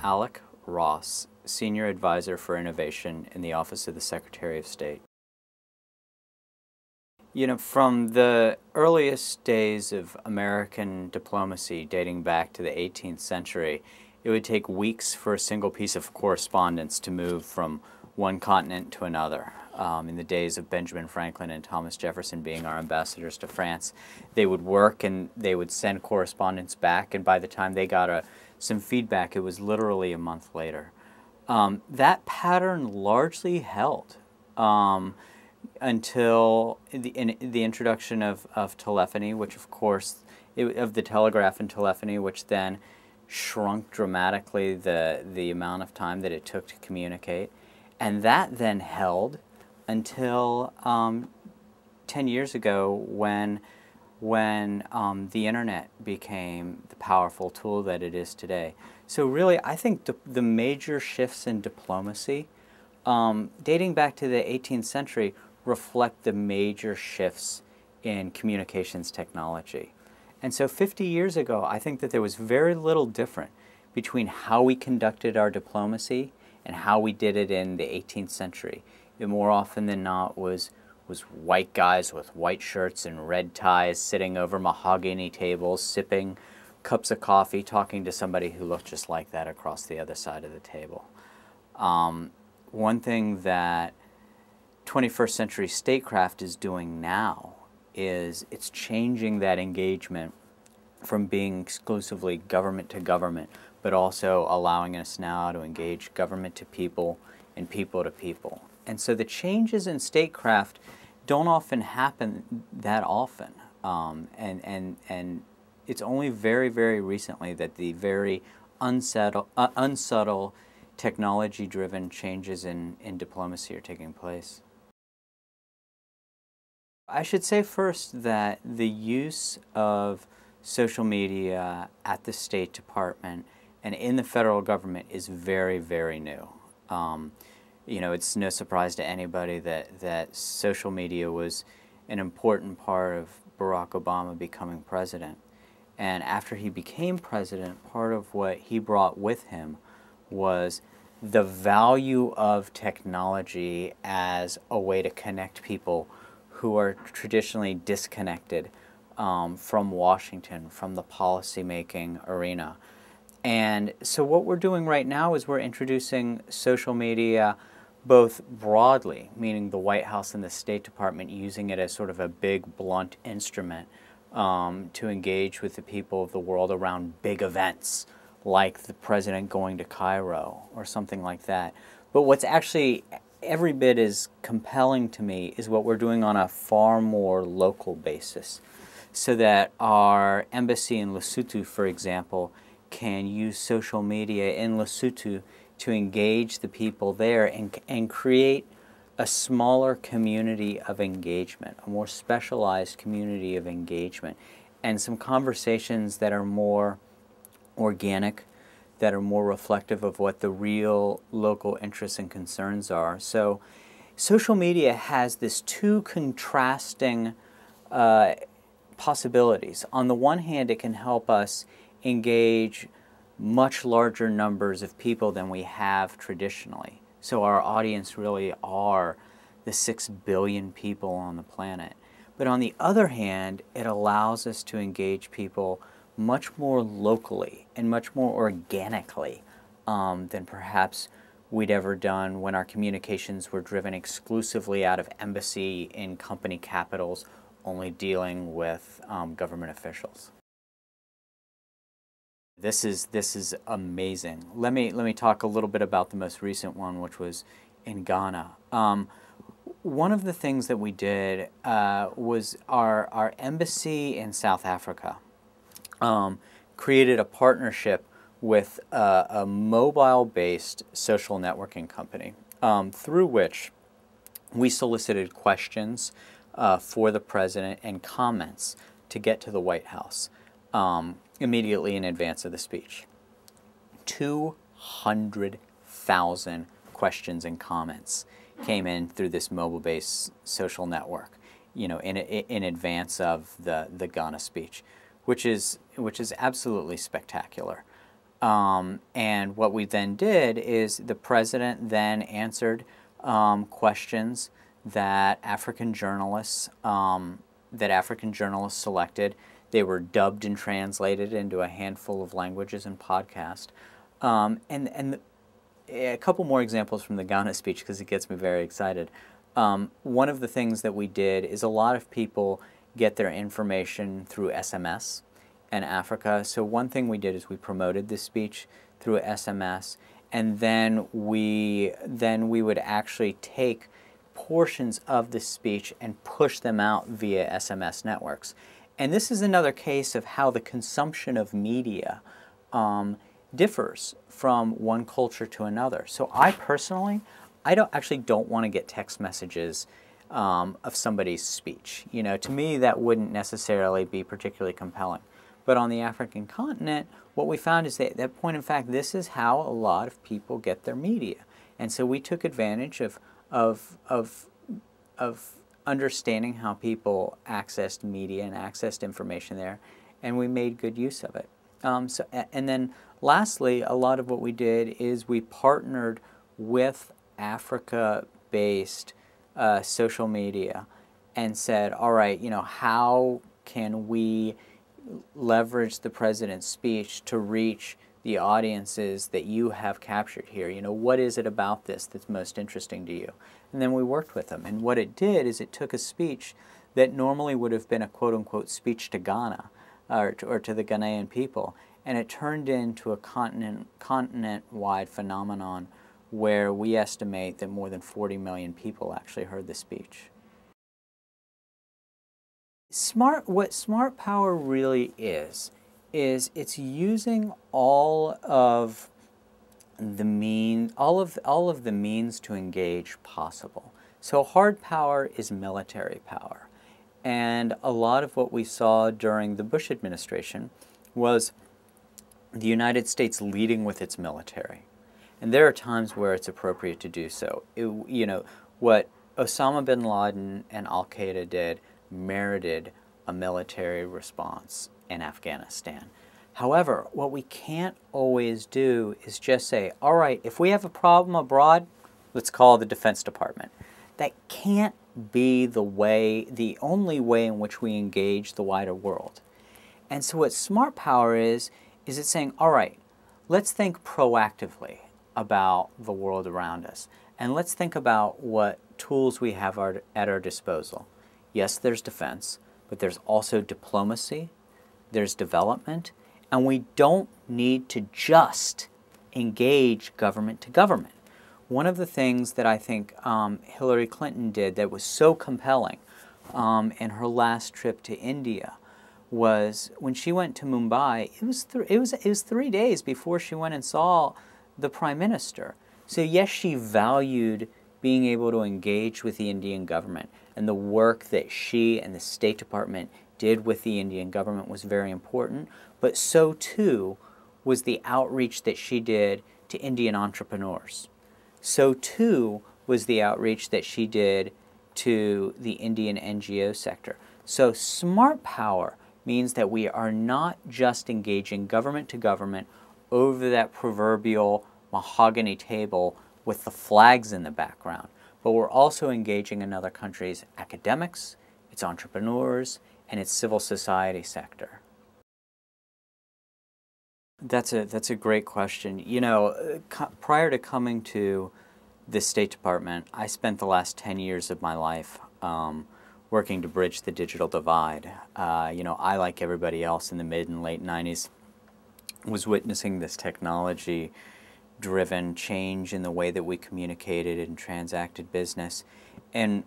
Alec Ross, Senior Advisor for Innovation in the Office of the Secretary of State. From the earliest days of American diplomacy dating back to the 18th century, it would take weeks for a single piece of correspondence to move from one continent to another. In the days of Benjamin Franklin and Thomas Jefferson being our ambassadors to France, they would work and they would send correspondence back, and by the time they got some feedback, it was literally a month later. That pattern largely held until the introduction of telephony, which of course, of the telegraph and telephony, which then shrunk dramatically the amount of time that it took to communicate. And that then held until 10 years ago when the internet became the powerful tool that it is today. So really, I think the major shifts in diplomacy dating back to the 18th century reflect the major shifts in communications technology. And so 50 years ago, I think that there was very little different between how we conducted our diplomacy and how we did it in the 18th century. It more often than not was white guys with white shirts and red ties sitting over mahogany tables, sipping cups of coffee, talking to somebody who looked just like that across the other side of the table. One thing that 21st century statecraft is doing now is it's changing that engagement from being exclusively government to government, but also allowing us now to engage government to people and people to people. And so the changes in statecraft don't often happen that often. And it's only very, very recently that the very unsubtle technology-driven changes in diplomacy are taking place. I should say first that the use of social media at the State Department and in the federal government is very, very new. It's no surprise to anybody that social media was an important part of Barack Obama becoming president. And after he became president, part of what he brought with him was the value of technology as a way to connect people who are traditionally disconnected from Washington, from the policy-making arena. And so what we're doing right now is we're introducing social media both broadly, meaning the White House and the State Department using it as sort of a big, blunt instrument to engage with the people of the world around big events, like the president going to Cairo or something like that. But what's actually every bit as compelling to me is what we're doing on a far more local basis, so that our embassy in Lesotho, for example, can use social media in Lesotho to engage the people there and create a smaller community of engagement, a more specialized community of engagement, and some conversations that are more organic, that are more reflective of what the real local interests and concerns are. So social media has this two contrasting possibilities. On the one hand, it can help us engage much larger numbers of people than we have traditionally. So our audience really are the 6 billion people on the planet. But on the other hand, it allows us to engage people much more locally and much more organically than perhaps we'd ever done when our communications were driven exclusively out of embassy in company capitals, only dealing with government officials. This is amazing. Let me talk a little bit about the most recent one, which was in Ghana. One of the things that we did was our embassy in South Africa created a partnership with a mobile-based social networking company through which we solicited questions for the president and comments to get to the White House immediately in advance of the speech. 200,000 questions and comments came in through this mobile-based social network, in advance of the Ghana speech, which is absolutely spectacular. And what we then did is the president then answered questions that African journalists selected. They were dubbed and translated into a handful of languages and podcast. And a couple more examples from the Ghana speech because it gets me very excited. One of the things that we did is a lot of people get their information through SMS in Africa. So one thing we did is we promoted this speech through SMS, and then we would actually take portions of the speech and push them out via SMS networks. And this is another case of how the consumption of media differs from one culture to another. So I personally, I don't want to get text messages of somebody's speech. You know, to me that wouldn't necessarily be particularly compelling. But on the African continent, what we found is that at that point, in fact, this is how a lot of people get their media. And so we took advantage of understanding how people accessed media and accessed information there, and we made good use of it. And then lastly, a lot of what we did is we partnered with Africa-based social media and said, all right, you know, how can we leverage the president's speech to reach the audiences that you have captured here? You know, what is it about this that's most interesting to you? And then we worked with them. And what it did is it took a speech that normally would have been a quote-unquote speech to Ghana or to the Ghanaian people, and it turned into a continent-wide phenomenon where we estimate that more than 40 million people actually heard the speech. What smart power really is it's using all of the means to engage possible. So hard power is military power. And a lot of what we saw during the Bush administration was the United States leading with its military. And there are times where it's appropriate to do so. You know, what Osama bin Laden and Al-Qaeda did merited a military response in Afghanistan. However, what we can't always do is just say, all right, if we have a problem abroad, let's call the Defense Department. That can't be the only way in which we engage the wider world. And so what smart power is it's saying, all right, let's think proactively about the world around us. And let's think about what tools we have at our disposal. Yes, there's defense, but there's also diplomacy, there's development, and we don't need to just engage government to government. One of the things that I think Hillary Clinton did that was so compelling in her last trip to India was when she went to Mumbai, it was 3 days before she went and saw the Prime Minister. So yes, she valued being able to engage with the Indian government, and the work that she and the State Department did with the Indian government was very important, but so too was the outreach that she did to Indian entrepreneurs. So too was the outreach that she did to the Indian NGO sector. So smart power means that we are not just engaging government to government over that proverbial mahogany table with the flags in the background, but we're also engaging another country's academics, its entrepreneurs, and its civil society sector. That's a great question. You know, prior to coming to the State Department, I spent the last 10 years of my life working to bridge the digital divide. You know, I, like everybody else in the mid and late 90s, was witnessing this technology-driven change in the way that we communicated and transacted business. And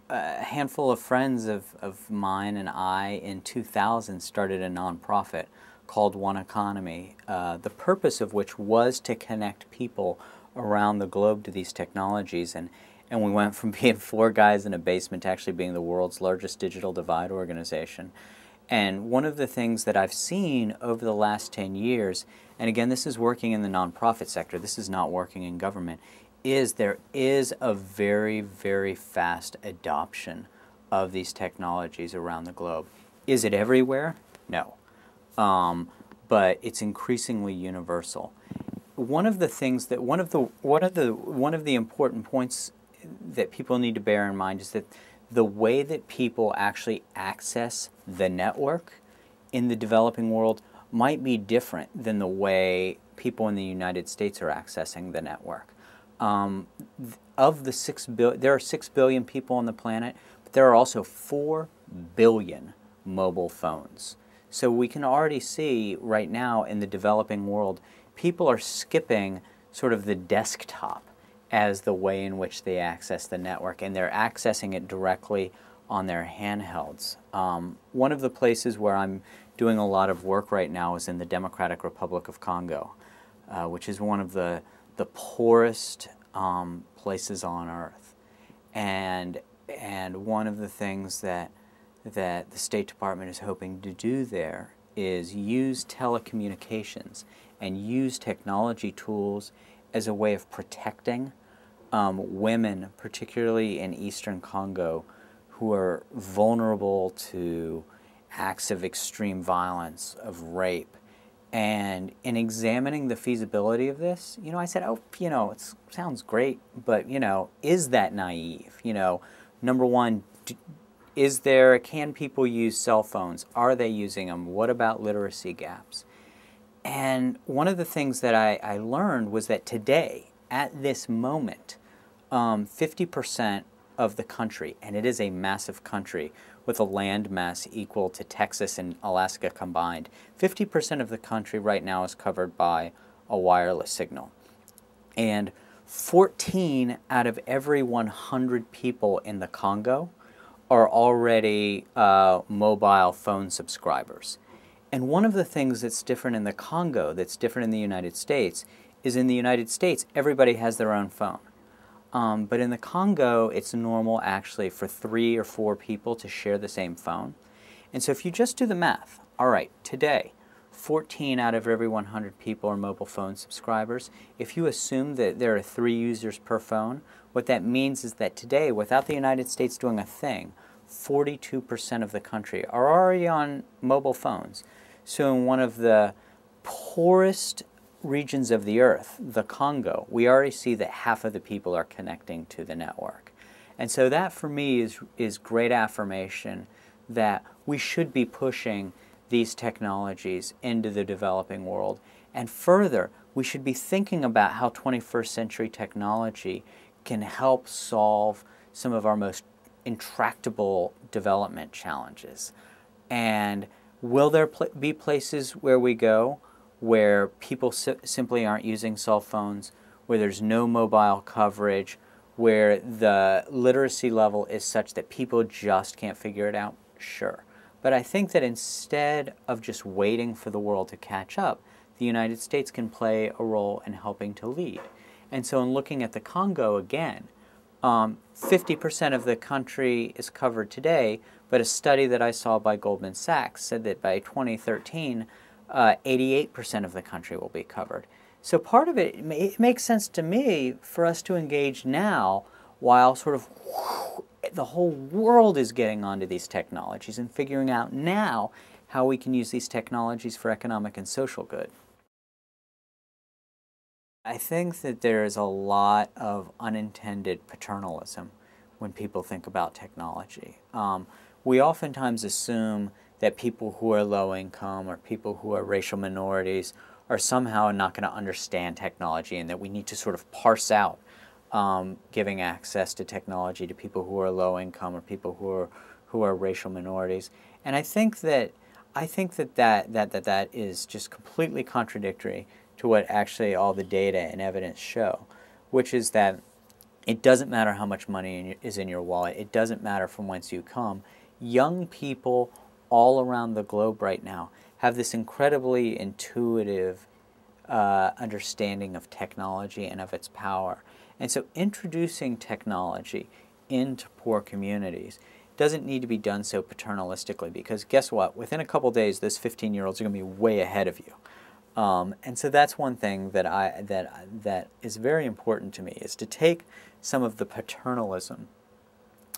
a handful of friends of mine and I in 2000 started a nonprofit called One Economy, the purpose of which was to connect people around the globe to these technologies. And we went from being 4 guys in a basement to actually being the world's largest digital divide organization. And one of the things that I've seen over the last 10 years, and again, this is working in the nonprofit sector, this is not working in government, is there is a very, very fast adoption of these technologies around the globe. Is it everywhere? No. but it's increasingly universal. One of the things that one of the important points that people need to bear in mind is that the way that people actually access the network in the developing world might be different than the way people in the United States are accessing the network. Of the there are 6 billion people on the planet, but there are also 4 billion mobile phones. So we can already see right now in the developing world, people are skipping sort of the desktop as the way in which they access the network, and they're accessing it directly on their handhelds. One of the places where I'm doing a lot of work right now is in the Democratic Republic of Congo, which is one of the poorest places on earth. And one of the things that the State Department is hoping to do there is use telecommunications and use technology tools as a way of protecting women, particularly in eastern Congo, who are vulnerable to acts of extreme violence, of rape. And in examining the feasibility of this, I said, oh, it sounds great, but, is that naive? Number one, can people use cell phones? Are they using them? What about literacy gaps? And one of the things that I learned was that today, at this moment, 50% of the country, and it is a massive country with a land mass equal to Texas and Alaska combined, 50% of the country right now is covered by a wireless signal. And 14 out of every 100 people in the Congo are already mobile phone subscribers. And one of the things that's different in the Congo, that's different in the United States, is in the United States, everybody has their own phone. But in the Congo, it's normal actually for 3 or 4 people to share the same phone. And so if you just do the math, all right, today, 14 out of every 100 people are mobile phone subscribers. If you assume that there are 3 users per phone, what that means is that today, without the United States doing a thing, 42% of the country are already on mobile phones. So in one of the poorest regions of the earth, the Congo, we already see that half of the people are connecting to the network. And so that for me is great affirmation that we should be pushing these technologies into the developing world. And further, we should be thinking about how 21st century technology can help solve some of our most intractable development challenges. And will there be places where we go where people simply aren't using cell phones, where there's no mobile coverage, where the literacy level is such that people just can't figure it out? Sure. But I think that instead of just waiting for the world to catch up, the United States can play a role in helping to lead. And so in looking at the Congo again, 50% of the country is covered today, but a study that I saw by Goldman Sachs said that by 2013, 88% of the country will be covered. So part of it makes sense to me for us to engage now while sort of the whole world is getting onto these technologies and figuring out now how we can use these technologies for economic and social good. I think that there is a lot of unintended paternalism when people think about technology. We oftentimes assume that people who are low income or people who are racial minorities are somehow not going to understand technology, and that we need to sort of parse out giving access to technology to people who are low income or people who are racial minorities. And I think that that is just completely contradictory to what actually all the data and evidence show, which is that it doesn't matter how much money is in your wallet. It doesn't matter from whence you come. Young people all around the globe right now have this incredibly intuitive understanding of technology and of its power. And so introducing technology into poor communities doesn't need to be done so paternalistically, because guess what? Within a couple days, those 15-year-olds are going to be way ahead of you. And so that's one thing that that is very important to me, is to take some of the paternalism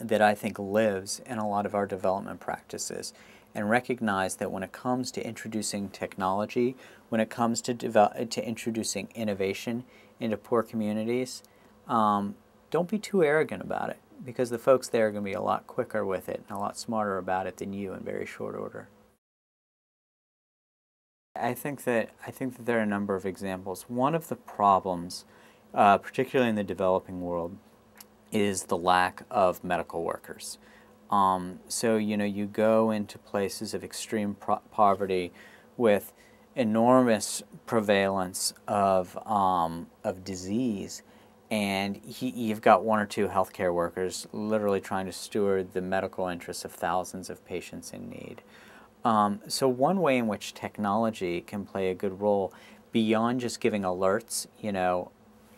that I think lives in a lot of our development practices, and recognize that when it comes to introducing technology, when it comes to introducing innovation into poor communities, don't be too arrogant about it, because the folks there are going to be a lot quicker with it and a lot smarter about it than you in very short order. I think that there are a number of examples. One of the problems, particularly in the developing world, is the lack of medical workers. So you go into places of extreme poverty with enormous prevalence of disease, and you've got one or two healthcare workers literally trying to steward the medical interests of thousands of patients in need. So one way in which technology can play a good role, beyond just giving alerts,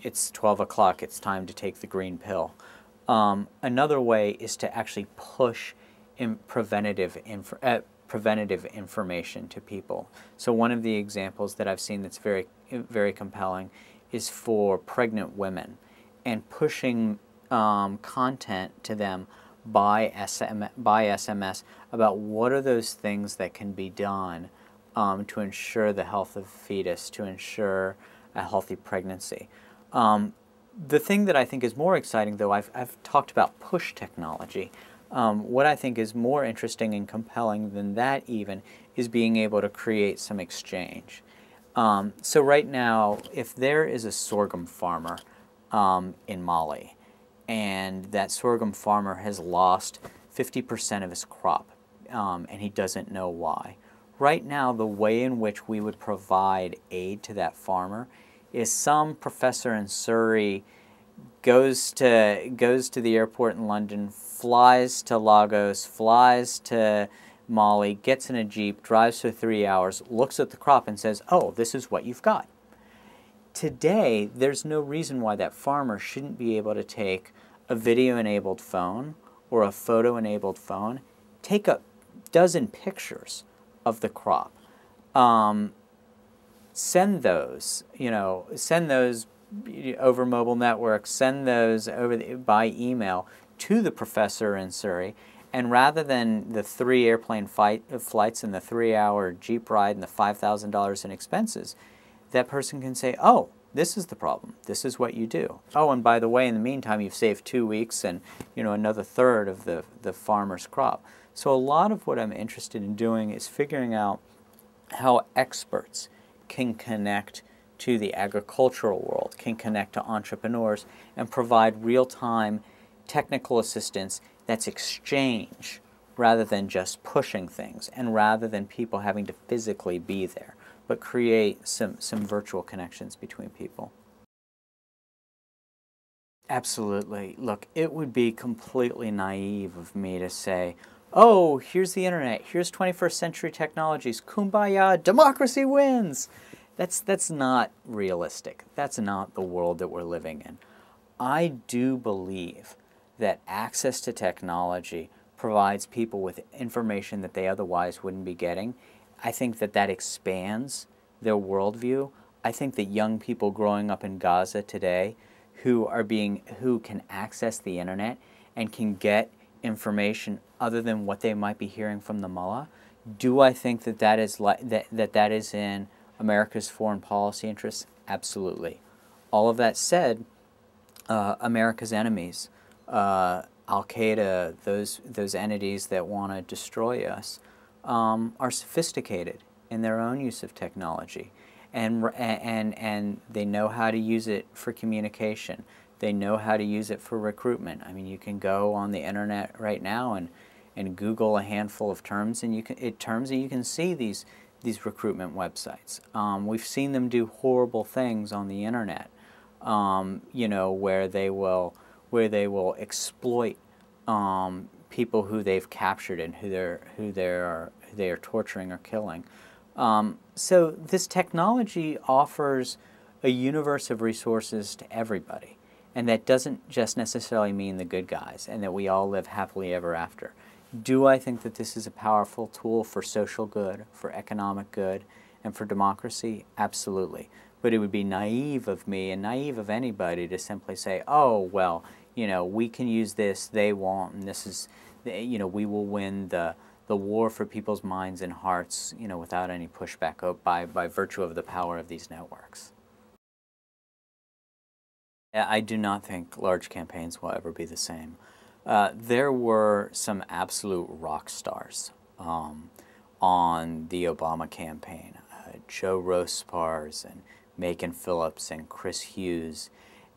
it's 12 o'clock, it's time to take the green pill. Another way is to actually push preventative information to people. So one of the examples that I've seen that's very, very compelling is for pregnant women, and pushing content to them by SMS about what are those things that can be done to ensure the health of the fetus, to ensure a healthy pregnancy. The thing that I think is more exciting, though, I've talked about push technology. What I think is more interesting and compelling than that even is being able to create some exchange. So right now, if there is a sorghum farmer in Mali, and that sorghum farmer has lost 50% of his crop, and he doesn't know why. Right now, the way in which we would provide aid to that farmer is some professor in Surrey goes to the airport in London, flies to Lagos, flies to Mali, gets in a Jeep, drives for 3 hours, looks at the crop and says, oh, this is what you've got. Today, there's no reason why that farmer shouldn't be able to take a video-enabled phone or a photo-enabled phone, take a dozen pictures of the crop, send those over mobile networks, send those by email to the professor in Surrey, and rather than the 3 airplane flights and the 3-hour Jeep ride and the $5,000 in expenses, that person can say, oh, this is the problem. This is what you do. Oh, and by the way, in the meantime, you've saved 2 weeks and another third of the farmer's crop. So a lot of what I'm interested in doing is figuring out how experts can connect to the agricultural world, can connect to entrepreneurs, and provide real-time technical assistance that's exchange rather than just pushing things, and rather than people having to physically be there, but create some virtual connections between people. Absolutely. Look, it would be completely naive of me to say, oh, here's the internet, here's 21st century technologies, kumbaya, democracy wins. That's not realistic. That's not the world that we're living in. I do believe that access to technology provides people with information that they otherwise wouldn't be getting. I think that expands their worldview. I think that young people growing up in Gaza today who can access the internet and can get information other than what they might be hearing from the mullah, do I think that is in America's foreign policy interests? Absolutely. All of that said, America's enemies, Al-Qaeda, those entities that want to destroy us, are sophisticated in their own use of technology, and they know how to use it for communication. They know how to use it for recruitment. I mean, you can go on the internet right now and Google a handful of terms, and you can see these recruitment websites. We've seen them do horrible things on the internet, where they will exploit people who they've captured and who they are torturing or killing. So this technology offers a universe of resources to everybody, and that doesn't just necessarily mean the good guys and that we all live happily ever after. Do I think that this is a powerful tool for social good, for economic good, and for democracy? Absolutely. But it would be naive of me and naive of anybody to simply say, oh, well, You know, we can use this, they won't, and this is, you know, we will win the war for people's minds and hearts, you know, without any pushback by virtue of the power of these networks. I do not think large campaigns will ever be the same. There were some absolute rock stars on the Obama campaign. Joe Rospars and Macon Phillips and Chris Hughes.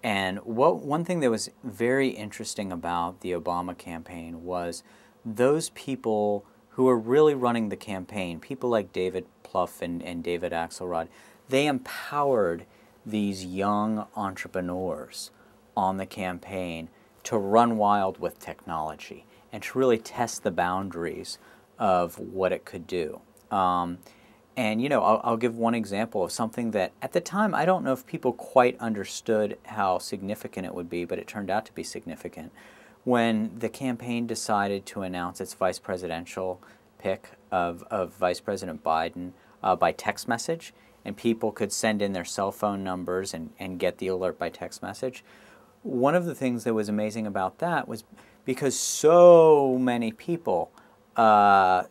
And one thing that was very interesting about the Obama campaign was those people who were really running the campaign, people like David Plouffe and David Axelrod, they empowered these young entrepreneurs on the campaign to run wild with technology and to really test the boundaries of what it could do. And you know, I'll give one example of something that at the time I don't know if people quite understood how significant it would be, but it turned out to be significant. When the campaign decided to announce its vice presidential pick of Vice President Biden by text message, and people could send in their cell phone numbers and get the alert by text message. One of the things that was amazing about that was because so many people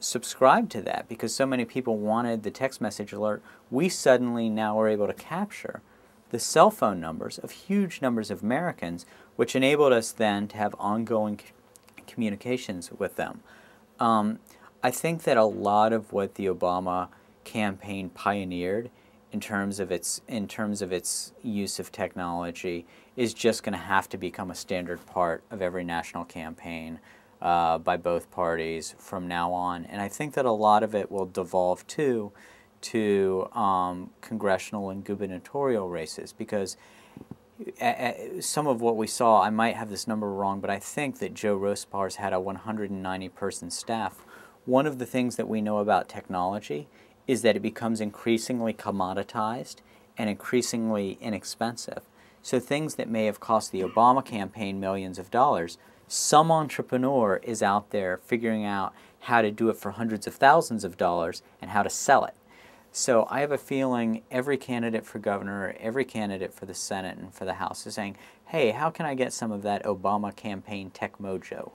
subscribed to that, because so many people wanted the text message alert, we suddenly now were able to capture the cell phone numbers of huge numbers of Americans, which enabled us then to have ongoing communications with them. I think that a lot of what the Obama campaign pioneered in terms of its use of technology is just going to have to become a standard part of every national campaign by both parties from now on. And I think that a lot of it will devolve to congressional and gubernatorial races, because some of what we saw, I might have this number wrong, but I think that Joe Rospars had a 190-person staff. One of the things that we know about technology is that it becomes increasingly commoditized and increasingly inexpensive. So things that may have cost the Obama campaign millions of dollars, some entrepreneur is out there figuring out how to do it for hundreds of thousands of dollars and how to sell it. So I have a feeling every candidate for governor, every candidate for the Senate and for the House is saying, hey, how can I get some of that Obama campaign tech mojo?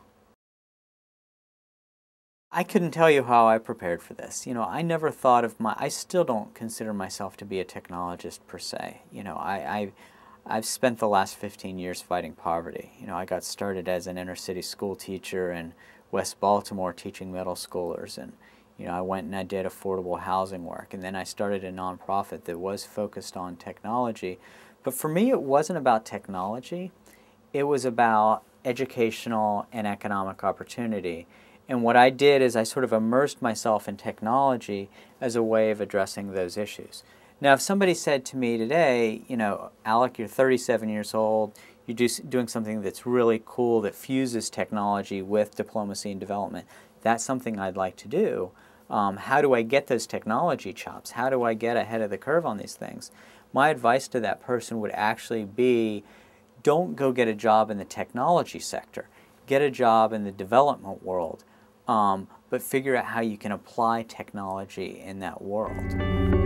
I couldn't tell you how I prepared for this. You know, I never thought of I still don't consider myself to be a technologist per se. You know, I've spent the last 15 years fighting poverty. You know, I got started as an inner city school teacher in West Baltimore teaching middle schoolers, and you know, I went and I did affordable housing work, and then I started a nonprofit that was focused on technology. But for me, it wasn't about technology. It was about educational and economic opportunity. And what I did is I sort of immersed myself in technology as a way of addressing those issues. Now, if somebody said to me today, you know, Alec, you're 37 years old, you're doing something that's really cool that fuses technology with diplomacy and development, that's something I'd like to do. How do I get those technology chops? How do I get ahead of the curve on these things? My advice to that person would actually be, don't go get a job in the technology sector. Get a job in the development world, but figure out how you can apply technology in that world.